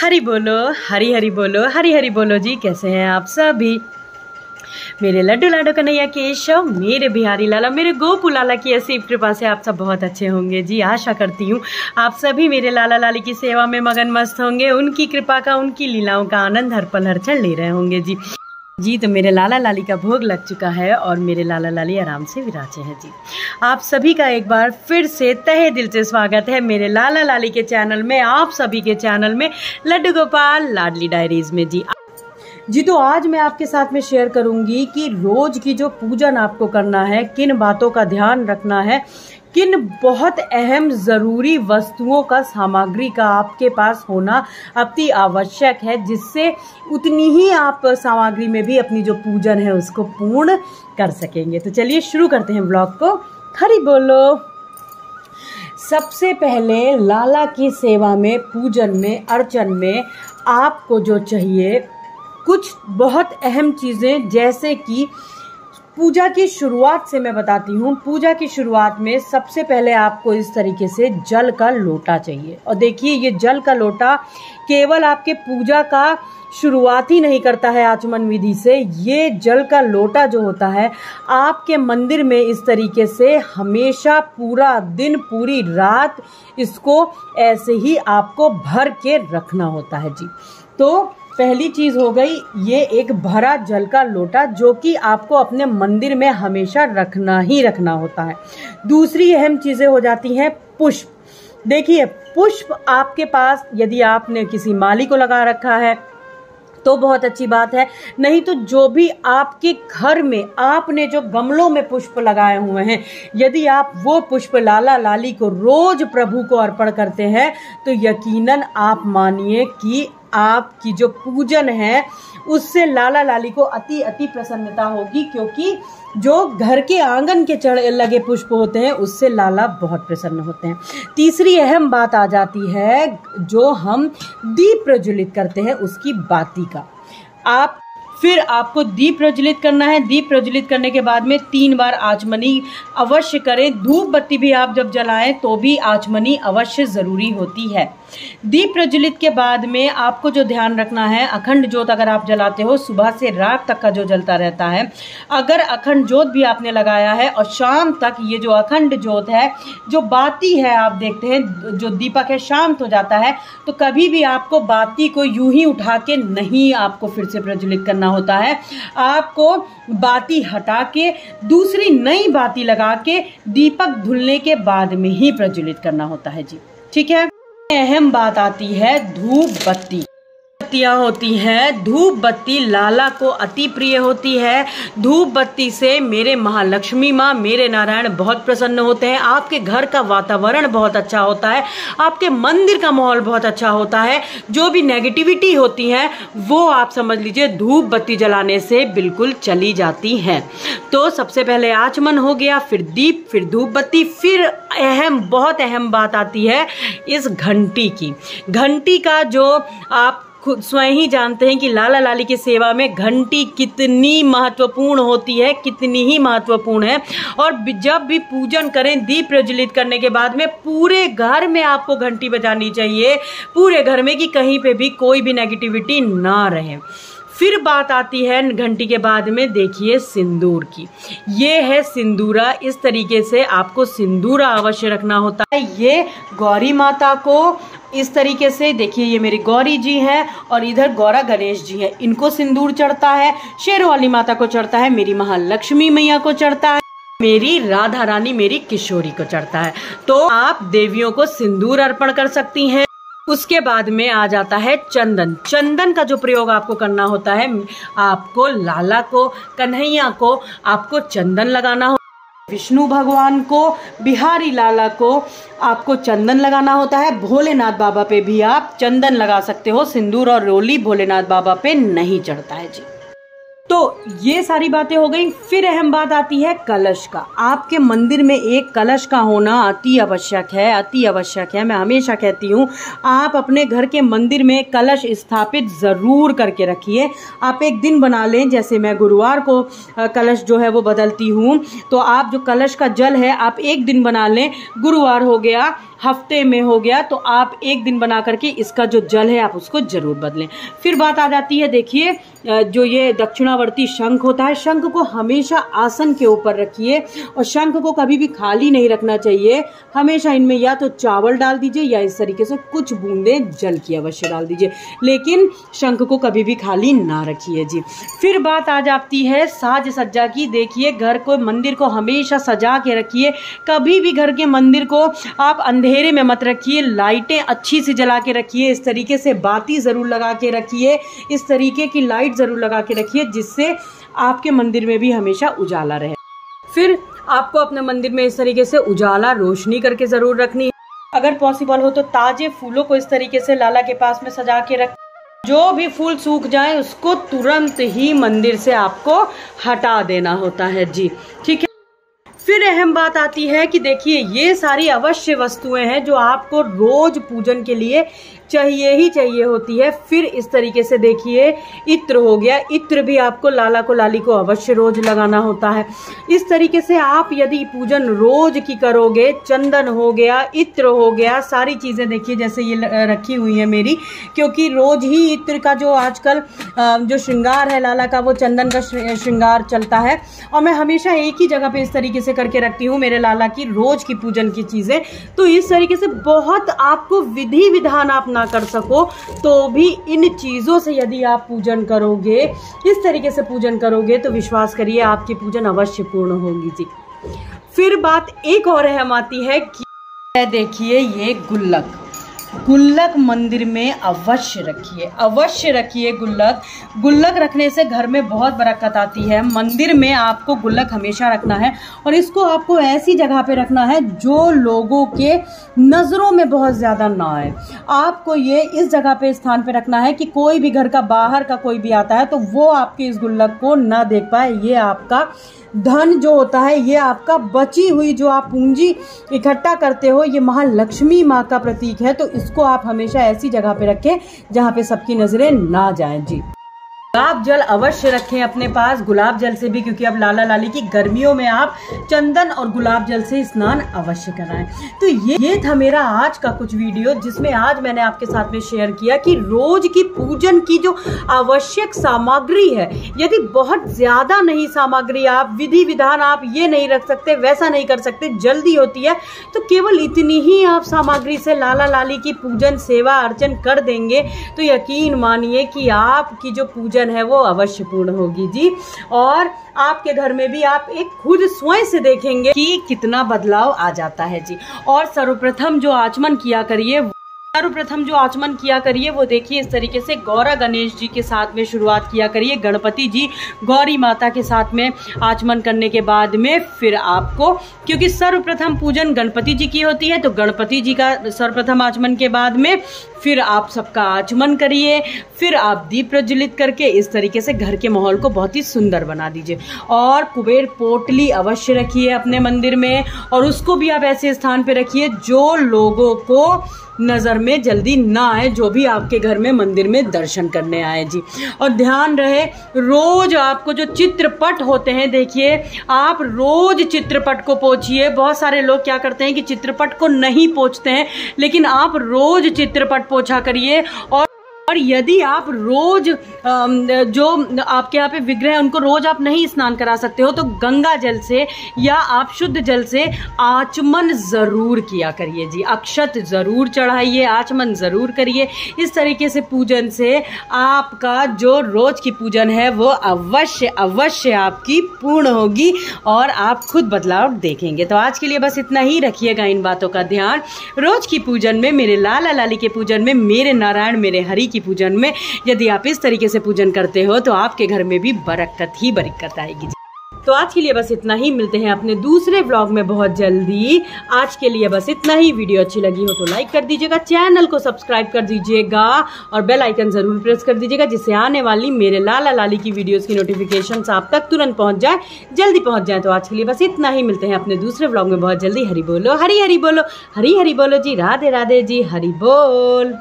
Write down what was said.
हरि बोलो, हरी हरी बोलो, हरी हरी बोलो जी। कैसे हैं आप सभी? मेरे लड्डू लाडो कन्हैया केशव, मेरे बिहारी लाला, मेरे गोपू लाला की असीम कृपा से आप सब बहुत अच्छे होंगे जी। आशा करती हूँ आप सभी मेरे लाला लाली की सेवा में मगन मस्त होंगे, उनकी कृपा का, उनकी लीलाओं का आनंद हर पल हर क्षण ले रहे होंगे जी। तो मेरे लाला लाली का भोग लग चुका है और मेरे लाला लाली आराम से विराजे हैं जी। आप सभी का एक बार फिर से तहे दिल से स्वागत है मेरे लाला लाली के चैनल में, आप सभी के चैनल में लड्डू गोपाल लाडली डायरीज में जी। तो आज मैं आपके साथ में शेयर करूंगी कि रोज की जो पूजन आपको करना है, किन बातों का ध्यान रखना है, किन बहुत अहम जरूरी वस्तुओं का, सामग्री का आपके पास होना अति आवश्यक है, जिससे उतनी ही आप सामग्री में भी अपनी जो पूजन है उसको पूर्ण कर सकेंगे। तो चलिए शुरू करते हैं व्लॉग को। हरि बोलो। सबसे पहले लाला की सेवा में, पूजन में, अर्चन में आपको जो चाहिए कुछ बहुत अहम चीजें, जैसे कि पूजा की शुरुआत से मैं बताती हूँ। पूजा की शुरुआत में सबसे पहले आपको इस तरीके से जल का लोटा चाहिए। और देखिए, ये जल का लोटा केवल आपके पूजा का शुरुआत ही नहीं करता है आचमन विधि से। ये जल का लोटा जो होता है आपके मंदिर में इस तरीके से हमेशा पूरा दिन, पूरी रात इसको ऐसे ही आपको भर के रखना होता है जी। तो पहली चीज हो गई ये एक भरा जल का लोटा, जो कि आपको अपने मंदिर में हमेशा रखना ही रखना होता है। दूसरी अहम चीजें हो जाती हैं पुष्प। देखिए, पुष्प आपके पास यदि आपने किसी माली को लगा रखा है तो बहुत अच्छी बात है, नहीं तो जो भी आपके घर में आपने जो गमलों में पुष्प लगाए हुए हैं, यदि आप वो पुष्प लाला लाली को रोज प्रभु को अर्पण करते हैं तो यकीनन आप मानिए कि आपकी जो पूजन है उससे लाला लाली को अति अति प्रसन्नता होगी, क्योंकि जो घर के आंगन के लगे पुष्प होते हैं उससे लाला बहुत प्रसन्न होते हैं। तीसरी अहम बात आ जाती है जो हम दीप प्रज्वलित करते हैं उसकी बाती का। फिर आपको दीप प्रज्वलित करना है। दीप प्रज्वलित करने के बाद में 3 बार आचमनी अवश्य करें। धूप बत्ती भी आप जब जलाएं तो भी आचमनी अवश्य जरूरी होती है। दीप प्रज्वलित के बाद में आपको जो ध्यान रखना है, अखंड ज्योत अगर आप जलाते हो, सुबह से रात तक का जो जलता रहता है, अगर अखंड ज्योत भी आपने लगाया है और शाम तक ये जो अखंड ज्योत है, जो बाती है, आप देखते हैं जो दीपक है शांत हो जाता है, तो कभी भी आपको बाती को यूं ही उठा के नहीं आपको फिर से प्रज्वलित करना होता है। आपको बाती हटा के दूसरी नई बाती लगा के दीपक धुलने के बाद में ही प्रज्वलित करना होता है जी। ठीक है। अहम बात आती है धूप बत्ती। बत्तियां होती हैं, धूप बत्ती लाला को अति प्रिय होती है। धूप बत्ती से मेरे महालक्ष्मी माँ, मेरे नारायण बहुत प्रसन्न होते हैं। आपके घर का वातावरण बहुत अच्छा होता है, आपके मंदिर का माहौल बहुत अच्छा होता है। जो भी नेगेटिविटी होती है वो आप समझ लीजिए धूप बत्ती जलाने से बिल्कुल चली जाती है। तो सबसे पहले आचमन हो गया, फिर दीप, फिर धूप बत्ती, फिर बहुत अहम बात आती है इस घंटी की। घंटी का जो आप खुद स्वयं ही जानते हैं कि लाला लाली की सेवा में घंटी कितनी महत्वपूर्ण होती है, कितनी ही महत्वपूर्ण है। और जब भी पूजन करें, दीप प्रज्वलित करने के बाद में पूरे घर में आपको घंटी बजानी चाहिए, पूरे घर में, कि कहीं पे भी कोई भी नेगेटिविटी ना रहे। फिर बात आती है घंटी के बाद में, देखिए सिंदूर की। ये है सिंदूरा। इस तरीके से आपको सिंदूरा अवश्य रखना होता है। ये गौरी माता को इस तरीके से, देखिए ये मेरी गौरी जी हैं और इधर गौरा गणेश जी हैं, इनको सिंदूर चढ़ता है। शेर वाली माता को चढ़ता है, मेरी महालक्ष्मी मैया को चढ़ता है, मेरी राधा रानी, मेरी किशोरी को चढ़ता है। तो आप देवियों को सिंदूर अर्पण कर सकती हैं। उसके बाद में आ जाता है चंदन। चंदन का जो प्रयोग आपको करना होता है, आपको लाला को, कन्हैया को आपको चंदन लगाना हो। विष्णु भगवान को, बिहारी लाला को आपको चंदन लगाना होता है। भोलेनाथ बाबा पे भी आप चंदन लगा सकते हो। सिंदूर और रोली भोलेनाथ बाबा पे नहीं चढ़ता है जी। तो ये सारी बातें हो गई। फिर अहम बात आती है कलश का। आपके मंदिर में एक कलश का होना अति आवश्यक है, अति आवश्यक है। मैं हमेशा कहती हूँ आप अपने घर के मंदिर में कलश स्थापित जरूर करके रखिए। आप एक दिन बना लें, जैसे मैं गुरुवार को कलश जो है वो बदलती हूँ, तो आप जो कलश का जल है आप एक दिन बना लें। गुरुवार हो गया, हफ्ते में हो गया, तो आप एक दिन बना करके इसका जो जल है आप उसको जरूर बदलें। फिर बात आ जाती है, देखिए जो ये दक्षिणावर्ती शंख होता है, शंख को हमेशा आसन के ऊपर रखिए और शंख को कभी भी खाली नहीं रखना चाहिए। हमेशा इनमें या तो चावल डाल दीजिए या इस तरीके से कुछ बूंदें जल की अवश्य डाल दीजिए, लेकिन शंख को कभी भी खाली ना रखिए जी। फिर बात आ जाती है साज सज्जा की। देखिए घर को, मंदिर को हमेशा सजा के रखिए। कभी भी घर के मंदिर को आप अंधेरे में मत रखिए, लाइटें अच्छी से जला के रखिए। इस तरीके से बाती जरूर लगा के रखिए, इस तरीके की लाइट जरूर लगा के रखिए जिससे आपके मंदिर में भी हमेशा उजाला रहे। फिर आपको अपने मंदिर में इस तरीके से उजाला रोशनी करके जरूर रखनी है। अगर पॉसिबल हो तो ताजे फूलों को इस तरीके से लाला के पास में सजा के रख। जो भी फूल सूख जाए उसको तुरंत ही मंदिर से आपको हटा देना होता है जी, ठीक है। फिर अहम बात आती है कि देखिए ये सारी अवश्य वस्तुएं हैं जो आपको रोज पूजन के लिए चाहिए ही चाहिए होती है। फिर इस तरीके से देखिए इत्र हो गया, इत्र भी आपको लाला को, लाली को अवश्य रोज लगाना होता है। इस तरीके से आप यदि पूजन रोज की करोगे, चंदन हो गया, इत्र हो गया, सारी चीजें देखिए जैसे ये रखी हुई है मेरी, क्योंकि रोज ही इत्र का जो आजकल जो श्रृंगार है लाला का, वो चंदन का श्रृंगार चलता है और मैं हमेशा एक ही जगह पे इस तरीके से करके रखती हूँ मेरे लाला की रोज की पूजन की चीजें। तो इस तरीके से बहुत आपको विधि विधान आप ना कर सको तो भी इन चीजों से यदि आप पूजन करोगे, इस तरीके से पूजन करोगे, तो विश्वास करिए आपकी पूजन अवश्य पूर्ण होगी जी। फिर बात एक और अहम आती है कि देखिए ये गुल्लक, गुल्लक मंदिर में अवश्य रखिए, अवश्य रखिए गुल्लक। गुल्लक रखने से घर में बहुत बरकत आती है। मंदिर में आपको गुल्लक हमेशा रखना है और इसको आपको ऐसी जगह पे रखना है जो लोगों के नज़रों में बहुत ज़्यादा ना आए। आपको ये इस जगह पे स्थान पे रखना है कि कोई भी घर का बाहर का कोई भी आता है तो वो आपके इस गुल्लक को ना देख पाए। ये आपका धन जो होता है, ये आपका बची हुई जो आप पूंजी इकट्ठा करते हो, ये महालक्ष्मी माँ का प्रतीक है। तो इसको आप हमेशा ऐसी जगह पे रखें जहाँ पे सबकी नजरें ना जाएं जी। गुलाब जल अवश्य रखें अपने पास, गुलाब जल से भी, क्योंकि अब लाला लाली की गर्मियों में आप चंदन और गुलाब जल से स्नान अवश्य कराएं। तो ये था मेरा आज का कुछ वीडियो जिसमें आज मैंने आपके साथ में शेयर किया कि रोज की पूजन की जो आवश्यक सामग्री है, यदि बहुत ज्यादा नहीं सामग्री, आप विधि विधान आप ये नहीं रख सकते, वैसा नहीं कर सकते, जल्दी होती है, तो केवल इतनी ही आप सामग्री से लाला लाली की पूजन सेवा अर्चन कर देंगे तो यकीन मानिए कि आपकी जो पूजन है वो अवश्य पूर्ण होगी जी। और आपके घर में भी आप एक खुद स्वयं से देखेंगे कि कितना बदलाव आ जाता है जी। और सर्वप्रथम जो आचमन किया करिए वो देखिए इस तरीके से गौरा गणेश जी के साथ में शुरुआत किया करिए। गणपति जी, गौरी माता के साथ में आचमन करने के बाद में फिर आपको, क्योंकि सर्वप्रथम पूजन गणपति जी की होती है, तो गणपति जी का सर्वप्रथम आचमन के बाद में फिर आप सबका आचमन करिए। फिर आप दीप प्रज्वलित करके इस तरीके से घर के माहौल को बहुत ही सुंदर बना दीजिए। और कुबेर पोटली अवश्य रखिए अपने मंदिर में और उसको भी आप ऐसे स्थान पे रखिए जो लोगों को नजर में जल्दी ना आए, जो भी आपके घर में मंदिर में दर्शन करने आए जी। और ध्यान रहे रोज आपको जो चित्रपट होते हैं, देखिए आप रोज चित्रपट को पोंछिए। बहुत सारे लोग क्या करते हैं कि चित्रपट को नहीं पोंछते हैं, लेकिन आप रोज चित्रपट पोंछा करिए। और यदि आप रोज जो आपके यहाँ पे विग्रह है उनको रोज आप नहीं स्नान करा सकते हो तो गंगा जल से या आप शुद्ध जल से आचमन जरूर किया करिए जी। अक्षत जरूर चढ़ाइए, आचमन जरूर करिए। इस तरीके से पूजन से आपका जो रोज की पूजन है वो अवश्य आपकी पूर्ण होगी और आप खुद बदलाव देखेंगे। तो आज के लिए बस इतना ही, रखिएगा इन बातों का ध्यान। रोज की पूजन में, मेरे लाला लाली के पूजन में, मेरे नारायण मेरे हरि की पूजन में यदि आप इस तरीके से पूजन करते हो तो आपके घर में भी बरकत ही बरकत आएगी। तो आज के लिए बस इतना ही, मिलते हैं अपने दूसरे व्लॉग में बहुत जल्दी। आज के लिए बस इतना ही। वीडियो अच्छी लगी हो तो लाइक कर दीजिएगा, चैनल को सब्सक्राइब कर दीजिएगा और बेल आइकन जरूर प्रेस कर दीजिएगा, जिससे आने वाली मेरे लाला लाली की वीडियोस की नोटिफिकेशन आप तक तुरंत पहुंच जाए, जल्दी पहुंच जाए। तो आज के लिए बस इतना ही, मिलते हैं अपने दूसरे व्लॉग में बहुत जल्दी। हरि बोलो, हरी हरी बोलो, हरी हरी बोलो जी, राधे राधे जी, हरि बोल।